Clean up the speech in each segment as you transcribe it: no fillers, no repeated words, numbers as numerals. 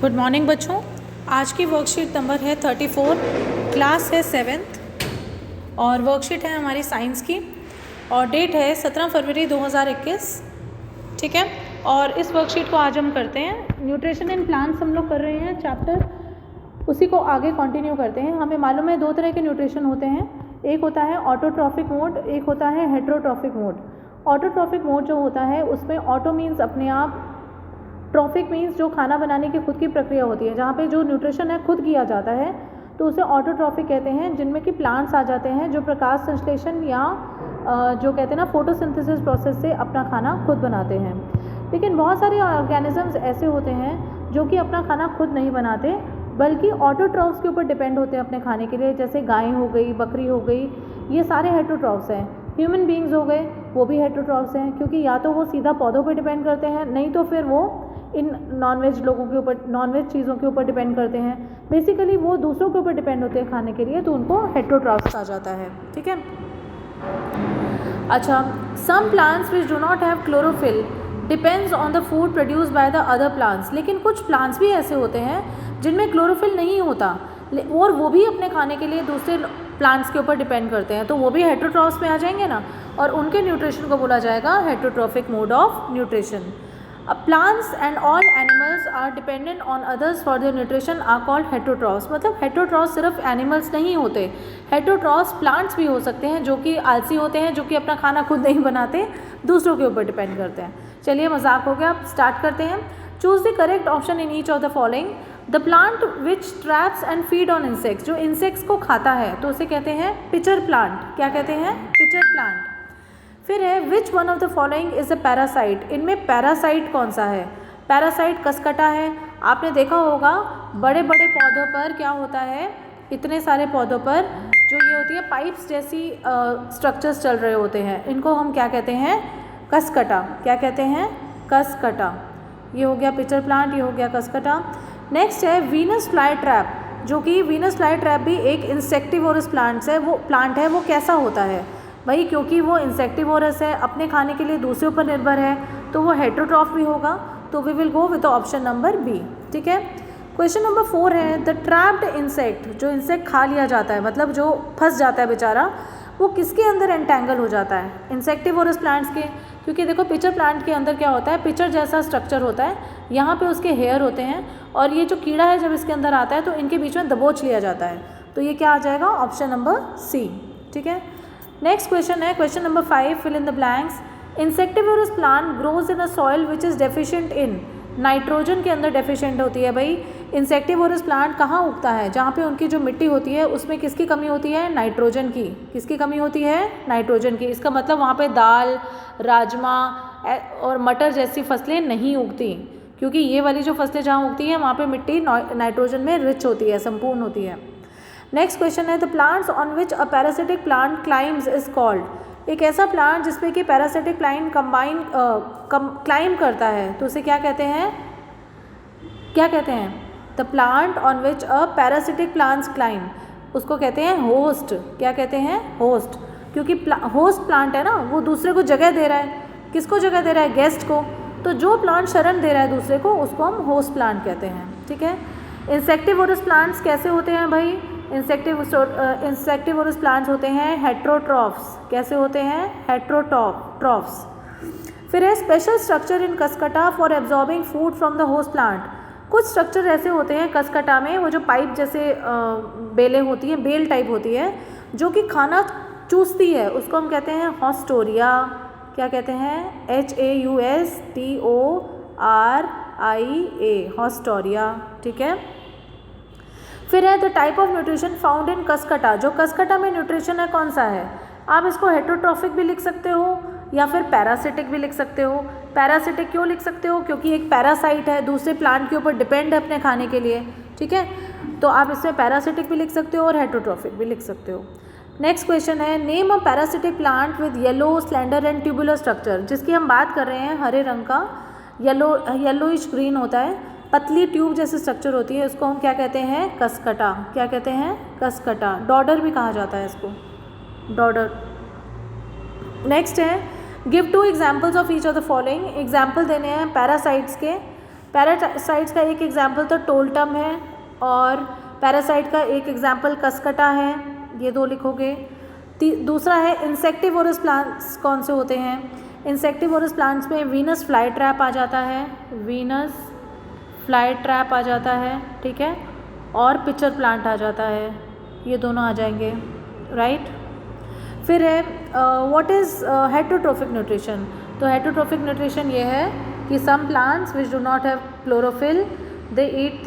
Good morning बच्चों। आज की वर्कशीट नंबर है 34, क्लास है 7th और वर्कशीट है हमारी साइंस की और डेट है 17 फरवरी 2021। ठीक है, और इस वर्कशीट को आज हम करते हैं न्यूट्रिशन इन प्लांट्स। हम लोग कर रहे हैं चैप्टर, उसी को आगे कंटिन्यू करते हैं। हमें मालूम है दो तरह के न्यूट्रिशन होते हैं, एक होता है ऑटोट्रॉफिक मोड, एक होता है हेट्रोट्रॉफिक मोड। ऑटोट्रॉफिक मोड जो होता है उसमें ऑटो मीन्स अपने आप, ट्रॉफिक मीन्स जो खाना बनाने की खुद की प्रक्रिया होती है, जहाँ पे जो न्यूट्रिशन है खुद किया जाता है, तो उसे ऑटोट्रॉफिक कहते हैं, जिनमें कि प्लांट्स आ जाते हैं जो प्रकाश संश्लेषण या जो कहते हैं ना फोटोसिंथेसिस प्रोसेस से अपना खाना खुद बनाते हैं। लेकिन बहुत सारे ऑर्गेनिजम्स ऐसे होते हैं जो कि अपना खाना खुद नहीं बनाते, बल्कि ऑटोट्रॉफ्स के ऊपर डिपेंड होते हैं अपने खाने के लिए। जैसे गाय हो गई, बकरी हो गई, ये सारे हेट्रोट्रॉफ्स हैं। ह्यूमन बींग्स हो गए, वो भी हेट्रोट्रॉफ्स हैं, क्योंकि या तो वो सीधा पौधों पर डिपेंड करते हैं, नहीं तो फिर वो इन नॉनवेज लोगों के ऊपर, नॉनवेज चीज़ों के ऊपर डिपेंड करते हैं। बेसिकली वो दूसरों के ऊपर डिपेंड होते हैं खाने के लिए, तो उनको हेट्रोट्रॉफ्स कहा जाता है। ठीक है, अच्छा, some plants which do not have chlorophyll depends on the food produce by the other plants. लेकिन कुछ प्लांट्स भी ऐसे होते हैं जिनमें क्लोरोफिल नहीं होता और वो भी अपने खाने के लिए दूसरे प्लांट्स के ऊपर डिपेंड करते हैं, तो वो भी हेट्रोट्रॉफ्स में आ जाएंगे ना, और उनके न्यूट्रिशन को बोला जाएगा heterotrophic mode of nutrition. Plants and all animals are dependent on others for their nutrition are called heterotrophs। मतलब heterotrophs सिर्फ एनिमल्स नहीं होते, heterotrophs प्लांट्स भी हो सकते हैं जो कि आलसी होते हैं, जो कि अपना खाना खुद नहीं बनाते, दूसरों के ऊपर डिपेंड करते हैं। चलिए मजाक हो गया, अब स्टार्ट करते हैं। Choose the correct option in each of the following. The plant which traps and feed on insects, जो इंसेक्ट्स को खाता है तो उसे कहते हैं पिचर प्लांट। क्या कहते हैं? Pitcher plant. फिर है which one of the following is a parasite. इनमें पैरासाइट कौन सा है? पैरासाइट कसकटा है। आपने देखा होगा बड़े बड़े पौधों पर क्या होता है, इतने सारे पौधों पर जो ये होती है पाइप्स जैसी स्ट्रक्चर्स चल रहे होते हैं, इनको हम क्या कहते हैं? कसकटा। क्या कहते हैं? कसकटा। ये हो गया पिचर प्लांट, ये हो गया कसकटा। नेक्स्ट है वीनस फ्लाई ट्रैप, जो कि वीनस फ्लाई ट्रैप भी एक इंसेक्टिवोरस प्लांट है। वो कैसा होता है भाई? क्योंकि वो इंसेक्टिवोरस है, अपने खाने के लिए दूसरे ऊपर निर्भर है, तो वो हेट्रोट्रॉफ भी होगा, तो we will go with option number B. ठीक है, क्वेश्चन नंबर 4 है द ट्रैप्ड इंसेक्ट, जो इंसेक्ट खा लिया जाता है, मतलब जो फंस जाता है बेचारा, वो किसके अंदर एंटेंगल हो जाता है? इंसेक्टिवोरस प्लांट्स के। क्योंकि देखो पिचर प्लांट के अंदर क्या होता है, पिचर जैसा स्ट्रक्चर होता है, यहाँ पे उसके हेयर होते हैं, और ये जो कीड़ा है जब इसके अंदर आता है तो इनके बीच में दबोच लिया जाता है, तो ये क्या आ जाएगा? Option number C. ठीक है, नेक्स्ट क्वेश्चन है question number 5, fill in the blanks. Insectivorous plant grows in a soil which is deficient in, nitrogen के अंदर डेफिशिएंट होती है भाई। इंसेक्टिवोरस प्लांट कहाँ उगता है? जहाँ पे उनकी जो मिट्टी होती है उसमें किसकी कमी होती है? नाइट्रोजन की। किसकी कमी होती है? नाइट्रोजन की। इसका मतलब वहाँ पे दाल, राजमा और मटर जैसी फसलें नहीं उगती, क्योंकि ये वाली जो फसलें जहाँ उगती हैं वहाँ पे मिट्टी नाइट्रोजन में रिच होती है, संपूर्ण होती है। नेक्स्ट क्वेश्चन है the plants on which a parasitic plant climbs is called. एक ऐसा प्लांट जिसपे कि पैरासिटिक प्लांट क्लाइम करता है, तो उसे क्या कहते हैं? क्या कहते हैं? The plant on which a parasitic plants climb, उसको कहते हैं होस्ट। क्या कहते हैं? होस्ट। क्योंकि होस्ट प्लांट है ना, वो दूसरे को जगह दे रहा है। किसको जगह दे रहा है? गेस्ट को। तो जो प्लांट शरण दे रहा है दूसरे को, उसको हम होस्ट प्लांट कहते हैं। ठीक है, इंसेक्टिवोरस प्लांट्स कैसे होते हैं भाई? इंसेक्टिवोरस प्लांट्स होते हैं हेट्रोट्रॉफ्स। कैसे होते हैं? हेट्रोट्रॉफ्स। फिर है special structure in Cuscuta for absorbing food from the host plant. कुछ स्ट्रक्चर ऐसे होते हैं कसकटा में, वो जो पाइप जैसे बेलें होती हैं, बेल टाइप होती है, जो कि खाना चूसती है, उसको हम कहते हैं हॉस्टोरिया। क्या कहते हैं? HAUSTORIA, haustoria. ठीक है, फिर है the type of nutrition found in Cuscuta. जो कसकटा में न्यूट्रिशन है कौन सा है? आप इसको हेट्रोट्रॉफिक भी लिख सकते हो या फिर पैरासिटिक भी लिख सकते हो। पैरासिटिक क्यों लिख सकते हो? क्योंकि एक पैरासाइट है, दूसरे प्लांट के ऊपर डिपेंड है अपने खाने के लिए। ठीक है, तो आप इसमें पैरासिटिक भी लिख सकते हो और हेट्रोट्रॉफिक भी लिख सकते हो। नेक्स्ट क्वेश्चन है name a parasitic plant with yellow slender and tubular structure. जिसकी हम बात कर रहे हैं हरे रंग का, येलोइश ग्रीन होता है, पतली ट्यूब जैसी स्ट्रक्चर होती है, उसको हम क्या कहते हैं? कसकटा। क्या कहते हैं? कसकटा। डॉडर भी कहा जाता है इसको, डॉडर। नेक्स्ट है give 2 examples of each of the following. Example देने हैं पैरासाइट्स के। पैरासाइट्स का एक एग्जाम्पल तो टोल्टम है और पैरासाइट का एक एग्जाम्पल कसकटा है, ये 2 लिखोगे। दूसरा है इंसेक्टिवोरस प्लांट्स कौन से होते हैं। इंसेक्टिवोरस प्लांट्स में वीनस फ्लाई ट्रैप आ जाता है, वीनस फ्लाई ट्रैप आ जाता है, ठीक है, और पिचर प्लांट आ जाता है, ये दोनों आ जाएंगे, राइट। फिर है व्हाट इज़ हेटरोट्रोफिक न्यूट्रिशन। तो हेटरोट्रोफिक न्यूट्रिशन ये है कि some plants which do not have chlorophyll they eat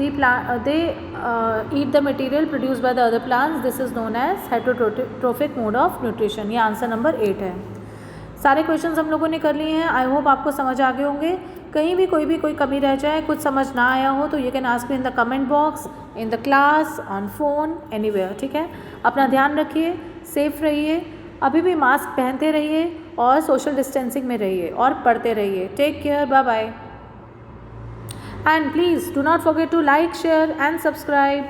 the material produced by the other plants. This is known as heterotrophic mode of nutrition. ये answer number 8 है। सारे questions हम लोगों ने कर लिए हैं। आई होप आपको समझ आ गए होंगे। कहीं भी कोई कमी रह जाए, कुछ समझ ना आया हो तो you can ask me in the comment box, in the class, on phone, anywhere, ठीक है। अपना ध्यान रखिए, सेफ रहिए, अभी भी मास्क पहनते रहिए और सोशल डिस्टेंसिंग में रहिए और पढ़ते रहिए। Take care, bye bye. And please do not forget to like, share and subscribe.